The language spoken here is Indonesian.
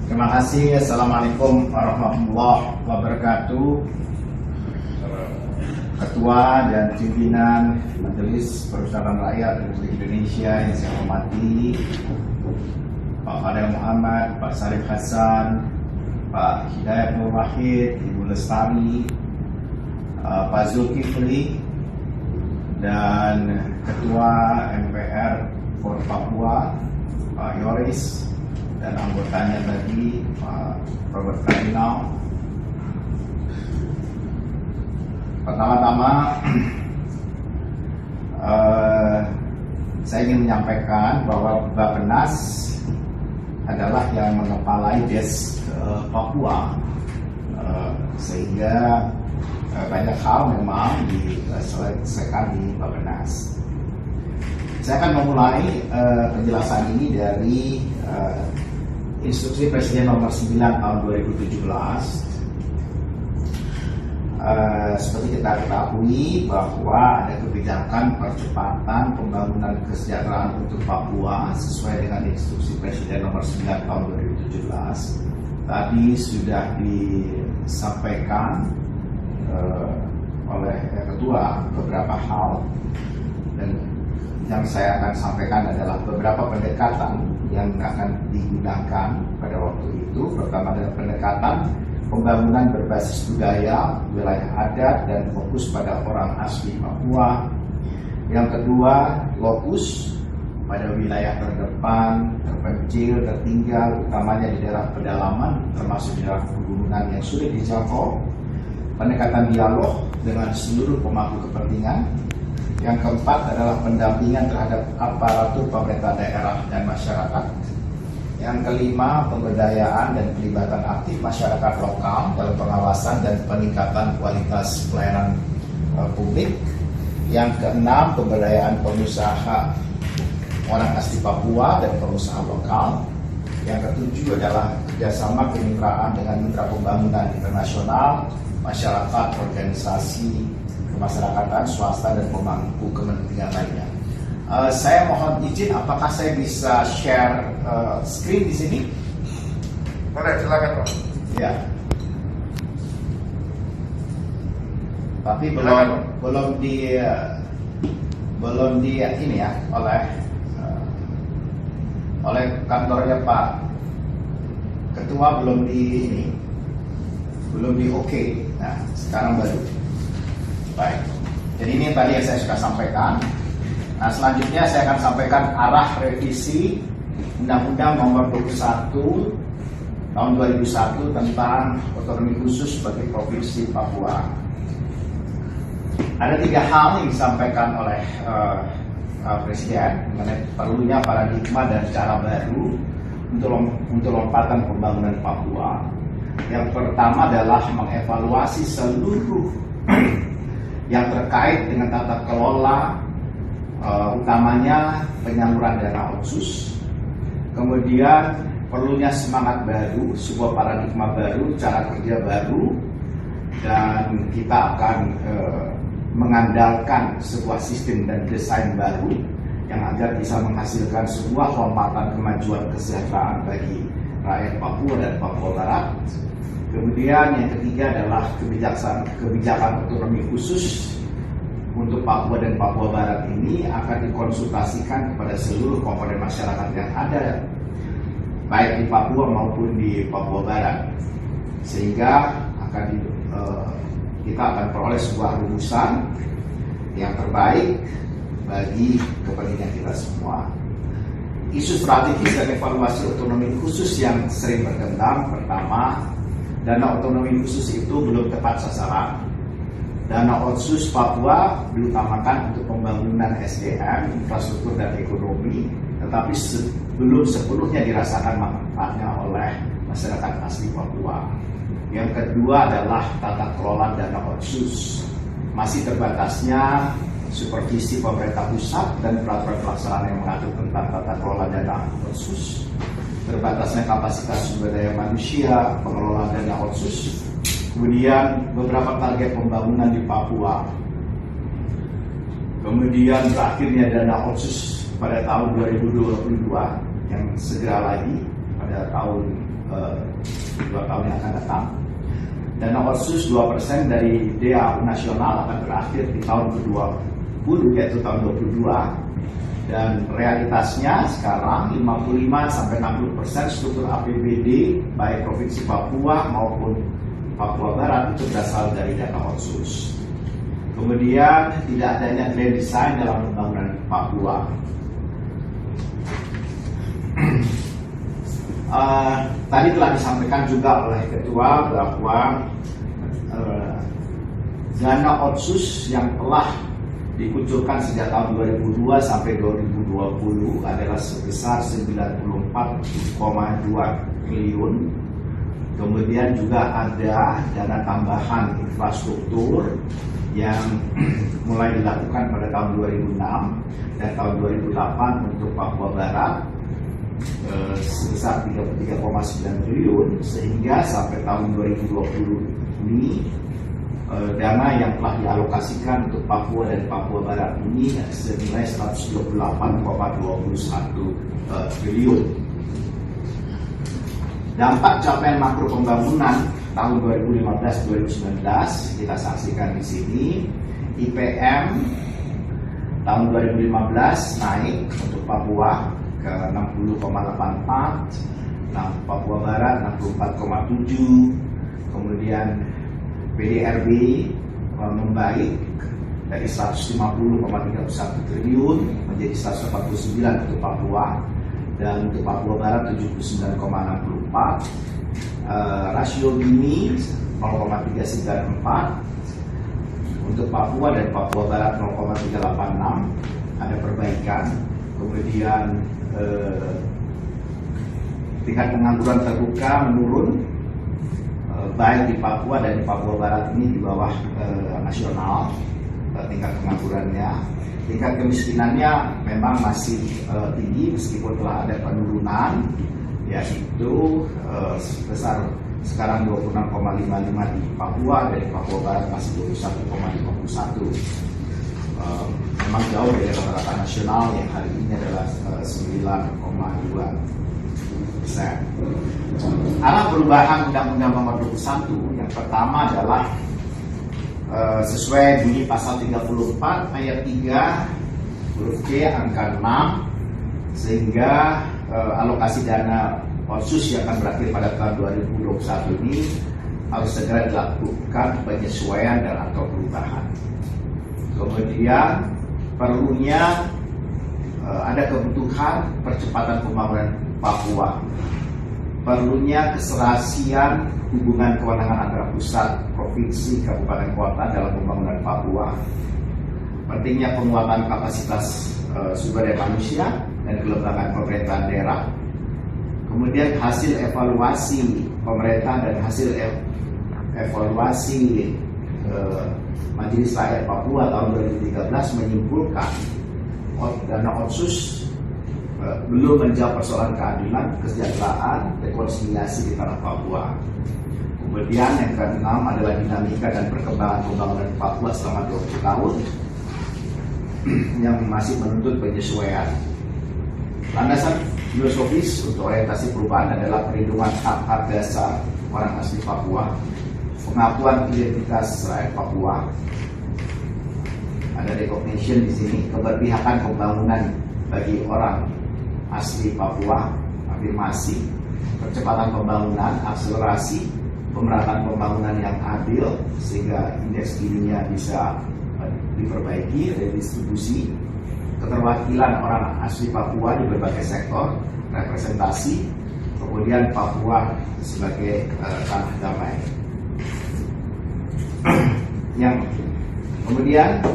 Terima kasih. Assalamualaikum warahmatullahi wabarakatuh. Ketua dan pimpinan Majelis Permusyawaratan Rakyat Republik Indonesia yang saya hormati, Pak Fadel Muhammad, Pak Sarif Hasan, Pak Hidayat Nur Wahid, Ibu Lestari, Pak Zulkifli, dan Ketua MPR for Papua, Pak Yoris, dan anggotanya tadi, Pak Robert Kardinal. Pertama-tama, saya ingin menyampaikan bahwa Bappenas adalah yang mengepalai Des Papua, sehingga banyak hal memang diselesaikan di Bappenas. Saya akan memulai penjelasan ini dari Instruksi Presiden Nomor 9 Tahun 2017. Seperti kita ketahui bahwa ada kebijakan percepatan pembangunan kesejahteraan untuk Papua sesuai dengan Instruksi Presiden Nomor 9 Tahun 2017. Tadi sudah disampaikan oleh Ketua beberapa hal, dan yang saya akan sampaikan adalah beberapa pendekatan yang akan digunakan pada waktu itu. Pertama adalah pendekatan pembangunan berbasis budaya, wilayah adat, dan fokus pada orang asli Papua. Yang kedua, fokus pada wilayah terdepan, terpencil, tertinggal, utamanya di daerah pedalaman, termasuk di daerah pegunungan yang sulit dijangkau. Pendekatan dialog dengan seluruh pemangku kepentingan. Yang keempat adalah pendampingan terhadap aparatur pemerintah daerah dan masyarakat. Yang kelima, pemberdayaan dan pelibatan aktif masyarakat lokal dalam pengawasan dan peningkatan kualitas pelayanan publik. Yang keenam, pemberdayaan pengusaha orang asli Papua dan pengusaha lokal. Yang ketujuh adalah kerjasama kemitraan dengan mitra pembangunan internasional, masyarakat, organisasi kemasyarakatan, swasta, dan pemangku kepentingan lainnya. Saya mohon izin, apakah saya bisa share screen di sini? Boleh, silakan Pak. Ya. Tapi belum di ini ya oleh kantornya Pak Ketua belum di oke. Nah, sekarang baru. Baik. Jadi ini tadi yang saya sudah sampaikan. Nah, selanjutnya saya akan sampaikan arah revisi Undang-Undang Nomor 21 Tahun 2001 tentang otonomi khusus bagi Provinsi Papua. Ada 3 hal yang disampaikan oleh Presiden mengenai perlunya paradigma dan cara baru untuk lompatan pembangunan Papua. Yang pertama adalah mengevaluasi seluruh yang terkait dengan tata kelola, utamanya penyaluran dana otsus. Kemudian perlunya semangat baru, sebuah paradigma baru, cara kerja baru, dan kita akan mengandalkan sebuah sistem dan desain baru yang agar bisa menghasilkan sebuah lompatan kemajuan kesejahteraan bagi rakyat Papua dan Papua Barat. Kemudian yang ketiga adalah kebijakan otonomi khusus untuk Papua dan Papua Barat ini akan dikonsultasikan kepada seluruh komponen masyarakat yang ada, baik di Papua maupun di Papua Barat, sehingga kita akan peroleh sebuah rumusan yang terbaik bagi kepentingan kita semua. Isu strategis dan evaluasi otonomi khusus yang sering berkembang. Pertama, dana otonomi khusus itu belum tepat sasaran. Dana otsus Papua diutamakan untuk pembangunan SDM, infrastruktur dan ekonomi, tetapi belum sepenuhnya dirasakan manfaatnya oleh masyarakat asli Papua. Yang kedua adalah tata kelola dana otsus. Masih terbatasnya supervisi pemerintah pusat dan peraturan pelaksanaan yang mengatur tentang tata kelola dana otsus. Terbatasnya kapasitas sumber daya manusia, pengelolaan dana otsus. Kemudian beberapa target pembangunan di Papua. Kemudian berakhirnya dana otsus pada tahun 2022 yang segera lagi pada tahun 2 tahun yang akan datang. Dana otsus 2% dari DAU nasional akan berakhir di tahun ke-20 yaitu tahun 22. Dan realitasnya sekarang 55-60% struktur APBD baik Provinsi Papua maupun Papua Barat itu berasal dari dana otsus. Kemudian tidak adanya grand design dalam pembangunan Papua. Tadi telah disampaikan juga oleh Ketua bahwa dana otsus yang telah dikucurkan sejak tahun 2002 sampai 2020 adalah sebesar 94,2 triliun. Kemudian juga ada dana tambahan infrastruktur yang mulai dilakukan pada tahun 2006 dan tahun 2008 untuk Papua Barat sebesar 33,9 triliun, sehingga sampai tahun 2020 ini dana yang telah dialokasikan untuk Papua dan Papua Barat ini senilai 128,21 triliun. Dampak capaian makro pembangunan tahun 2015-2019 kita saksikan di sini. IPM tahun 2015 naik untuk Papua ke 60,84, Papua Barat 64,7, kemudian PDRB membaik dari 150,31 triliun menjadi 149 untuk Papua, dan untuk Papua Barat 79,64. Rasio Gini 0,394, untuk Papua dan Papua Barat 0,386, ada perbaikan. Kemudian tingkat pengangguran terbuka menurun, baik di Papua dan di Papua Barat ini di bawah nasional tingkat penganggurannya. Tingkat kemiskinannya memang masih tinggi meskipun telah ada penurunan, yaitu sebesar sekarang 26,55 di Papua dan di Papua Barat masih 21,51. Memang jauh dari rata-rata nasional yang hari ini adalah 9,2%. Arah perubahan Undang-Undang Nomor 21 yang pertama adalah sesuai bunyi pasal 34 ayat 3 huruf C angka 6, sehingga alokasi dana otsus yang akan berakhir pada tahun 2021 ini harus segera dilakukan penyesuaian dan atau perubahan. Kemudian perlunya ada kebutuhan percepatan pembangunan Papua, perlunya keserasian hubungan kewenangan antara pusat, provinsi, kabupaten, kota dalam pembangunan Papua, pentingnya penguatan kapasitas sumber daya manusia dan kelembagaan pemerintahan daerah, kemudian hasil evaluasi pemerintah dan hasil evaluasi Majelis Rakyat Papua tahun 2013 menyimpulkan dana otsus belum menjawab persoalan keadilan, kesejahteraan, rekonsiliasi di tanah Papua. Kemudian yang keenam adalah dinamika dan perkembangan pembangunan Papua selama 20 tahun yang masih menuntut penyesuaian. Landasan filosofis untuk orientasi perubahan adalah perlindungan hak-hak dasar orang asli Papua, pengakuan identitas rakyat Papua, ada recognition di sini, keberpihakan pembangunan bagi orang asli Papua, afirmasi, percepatan pembangunan, akselerasi, pemerataan pembangunan yang adil sehingga indeks Gini-nya bisa diperbaiki, redistribusi, keterwakilan orang asli Papua di berbagai sektor, representasi, kemudian Papua sebagai tanah damai. Yang kemudian